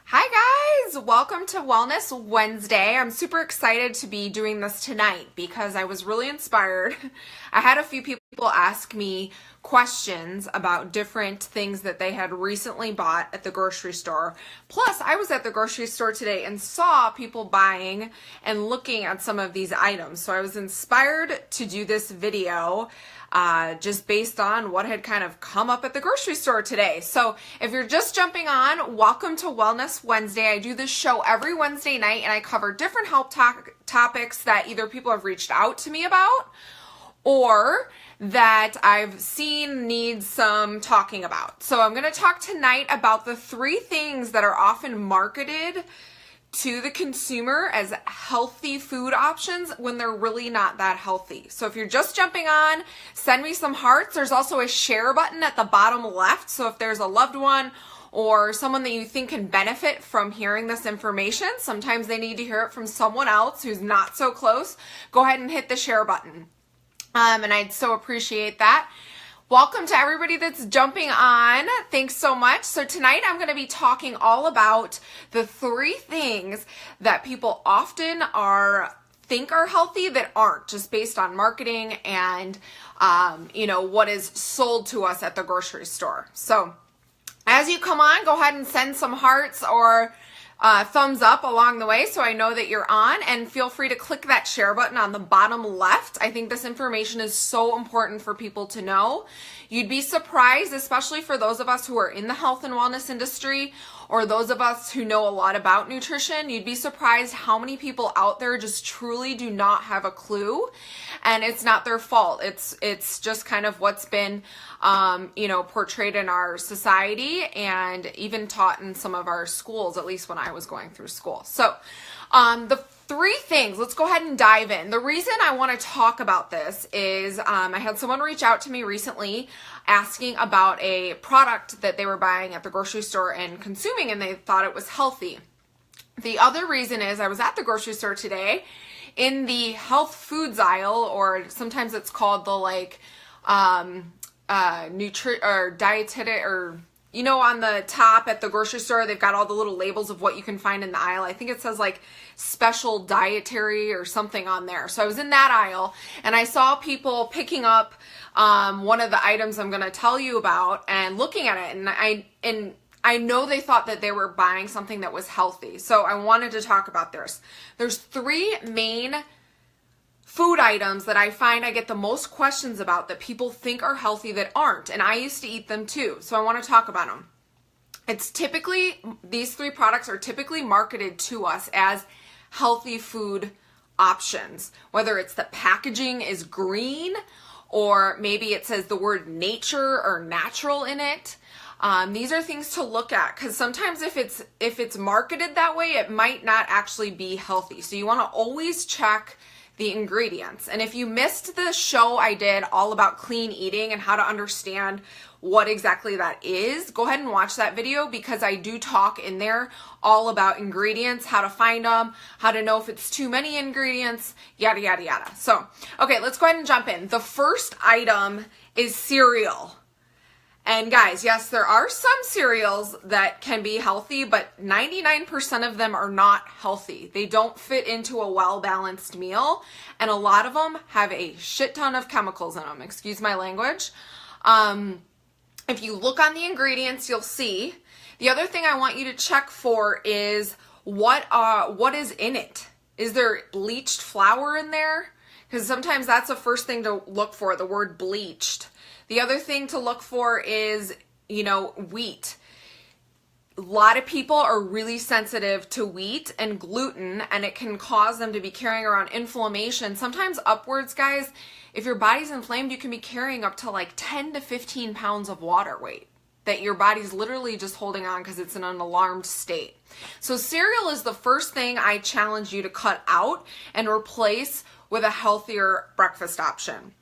Hi guys, welcome to Wellness Wednesday. I'm super excited to be doing this tonight because I was really inspired. I had a few people ask me questions about different things that they had recently bought at the grocery store. Plus, I was at the grocery store today and saw people buying and looking at some of these items. So I was inspired to do this video just based on what had kind of come up at the grocery store today. So if you're just jumping on, welcome to Wellness Wednesday. I do this show every Wednesday night and I cover different health topics that either people have reached out to me about or that I've seen needs some talking about. So I'm going to talk tonight about the 3 things that are often marketed to the consumer as healthy food options when they're really not that healthy. So if you're just jumping on, send me some hearts. There's also a share button at the bottom left. So if there's a loved one or someone that you think can benefit from hearing this information, sometimes they need to hear it from someone else who's not so close, go ahead and hit the share button. And I'd so appreciate that. Welcome to everybody that's jumping on. Thanks so much. So tonight I'm going to be talking all about the 3 things that people often think are healthy that aren't, just based on marketing and what is sold to us at the grocery store. So as you come on, go ahead and send some hearts or thumbs up along the way so I know that you're on, and feel free to click that share button on the bottom left. I think this information is so important for people to know. You'd be surprised, especially for those of us who are in the health and wellness industry or those of us who know a lot about nutrition, you'd be surprised how many people out there just truly do not have a clue, and it's not their fault. It's just kind of what's been portrayed in our society and even taught in some of our schools, at least when I was going through school. So the 3 things, let's go ahead and dive in. The reason I want to talk about this is I had someone reach out to me recently asking about a product that they were buying at the grocery store and consuming, and they thought it was healthy. The other reason is I was at the grocery store today in the health foods aisle, or sometimes it's called the dietetic, or on the top at the grocery store, they've got all the little labels of what you can find in the aisle. I think it says like special dietary or something on there. So I was in that aisle and I saw people picking up one of the items I'm going to tell you about and looking at it. And I know they thought that they were buying something that was healthy. So I wanted to talk about this. There's 3 main food items that I find I get the most questions about that people think are healthy that aren't, and I used to eat them too, so I want to talk about them. These 3 products are typically marketed to us as healthy food options, whether it's the packaging is green or maybe it says the word nature or natural in it. These are things to look at because sometimes if it's marketed that way, it might not actually be healthy. So you want to always check the ingredients. And if you missed the show I did all about clean eating and how to understand what exactly that is, go ahead and watch that video because I do talk in there all about ingredients, how to find them, how to know if it's too many ingredients, yada, yada, yada. So, okay, let's go ahead and jump in. The first item is cereal. And guys, yes, there are some cereals that can be healthy, but 99% of them are not healthy. They don't fit into a well-balanced meal, and a lot of them have a shit ton of chemicals in them. Excuse my language. If you look on the ingredients, you'll see. The other thing I want you to check for is what is in it. Is there bleached flour in there? Because sometimes that's the first thing to look for, the word bleached. The other thing to look for is, wheat. A lot of people are really sensitive to wheat and gluten, and it can cause them to be carrying around inflammation. Sometimes upwards, guys, if your body's inflamed, you can be carrying up to like 10 to 15 pounds of water weight that your body's literally just holding on because it's in an alarmed state. So cereal is the first thing I challenge you to cut out and replace with a healthier breakfast option.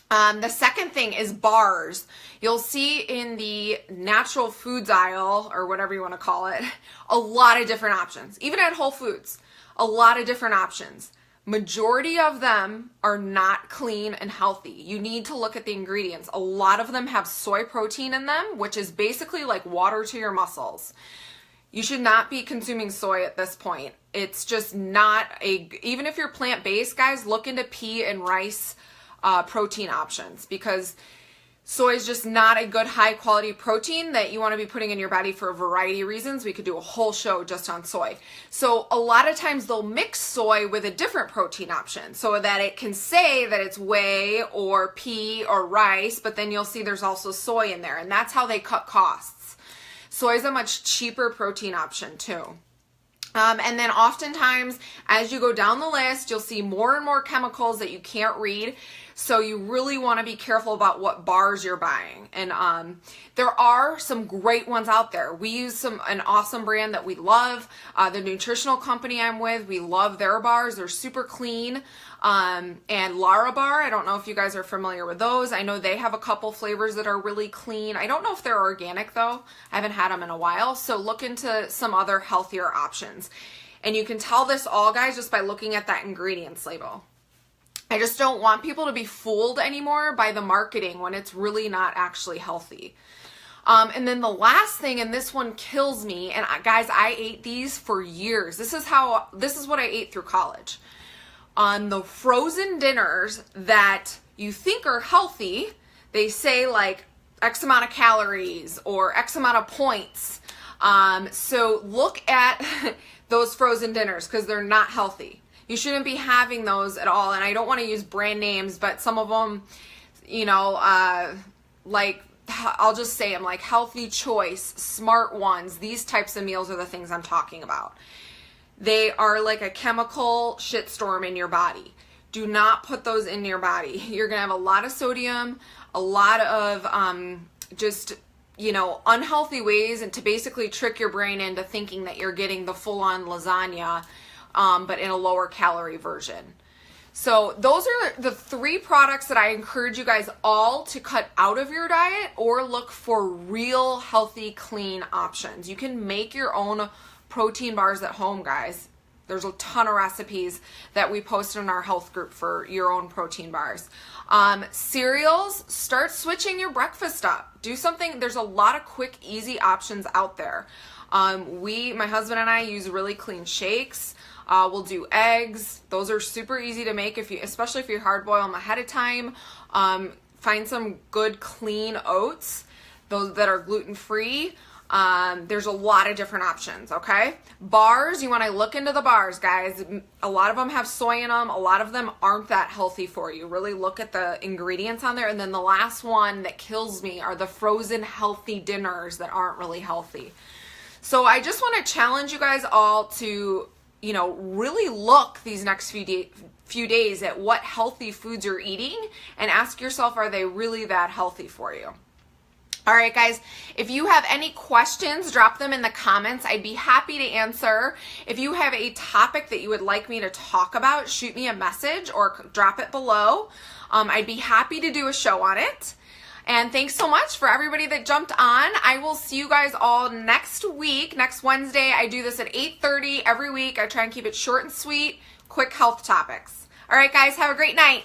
The second thing is bars. You'll see in the natural foods aisle, or whatever you want to call it, a lot of different options. Even at Whole Foods, a lot of different options. Majority of them are not clean and healthy. You need to look at the ingredients. A lot of them have soy protein in them, which is basically like water to your muscles. You should not be consuming soy at this point. It's just not even if you're plant-based, guys, look into pea and rice protein options, because soy is just not a good high quality protein that you want to be putting in your body for a variety of reasons. We could do a whole show just on soy. So a lot of times they'll mix soy with a different protein option so that it can say that it's whey or pea or rice, but then you'll see there's also soy in there, and that's how they cut costs. Soy is a much cheaper protein option too. And then oftentimes, as you go down the list, you'll see more and more chemicals that you can't read. So you really want to be careful about what bars you're buying. And there are some great ones out there. We use an awesome brand that we love. The nutritional company I'm with, we love their bars. They're super clean. And Larabar, I don't know if you guys are familiar with those. I know they have a couple flavors that are really clean. I don't know if they're organic though. I haven't had them in a while. So look into some other healthier options. And you can tell this all, guys, just by looking at that ingredients label. I just don't want people to be fooled anymore by the marketing when it's really not actually healthy. And then the last thing, and this one kills me, and guys, I ate these for years. This is what I ate through college. On the frozen dinners that you think are healthy, they say like X amount of calories or X amount of points. So look at those frozen dinners because they're not healthy. You shouldn't be having those at all. And I don't want to use brand names, but some of them, you know, like I'll just say them, like Healthy Choice, Smart Ones. These types of meals are the things I'm talking about. They are like a chemical shitstorm in your body. Do not put those in your body. You're going to have a lot of sodium, a lot of just, you know, unhealthy ways, and to basically trick your brain into thinking that you're getting the full-on lasagna, but in a lower calorie version. So those are the 3 products that I encourage you guys all to cut out of your diet or look for real healthy, clean options. You can make your own protein bars at home, guys. There's a ton of recipes that we post in our health group for your own protein bars. Cereals, start switching your breakfast up. Do something. There's a lot of quick, easy options out there. My husband and I use really clean shakes. We'll do eggs. Those are super easy to make, especially if you hard boil them ahead of time. Find some good clean oats, those that are gluten-free. There's a lot of different options, okay? Bars, you want to look into the bars, guys. A lot of them have soy in them. A lot of them aren't that healthy for you. Really look at the ingredients on there. And then the last one that kills me are the frozen healthy dinners that aren't really healthy. So I just want to challenge you guys all to, you know, really look these next few days at what healthy foods you're eating and ask yourself, are they really that healthy for you? All right, guys, if you have any questions, drop them in the comments. I'd be happy to answer. If you have a topic that you would like me to talk about, shoot me a message or drop it below. I'd be happy to do a show on it. And thanks so much for everybody that jumped on. I will see you guys all next week, next Wednesday. I do this at 8:30 every week. I try and keep it short and sweet, quick health topics. All right, guys, have a great night.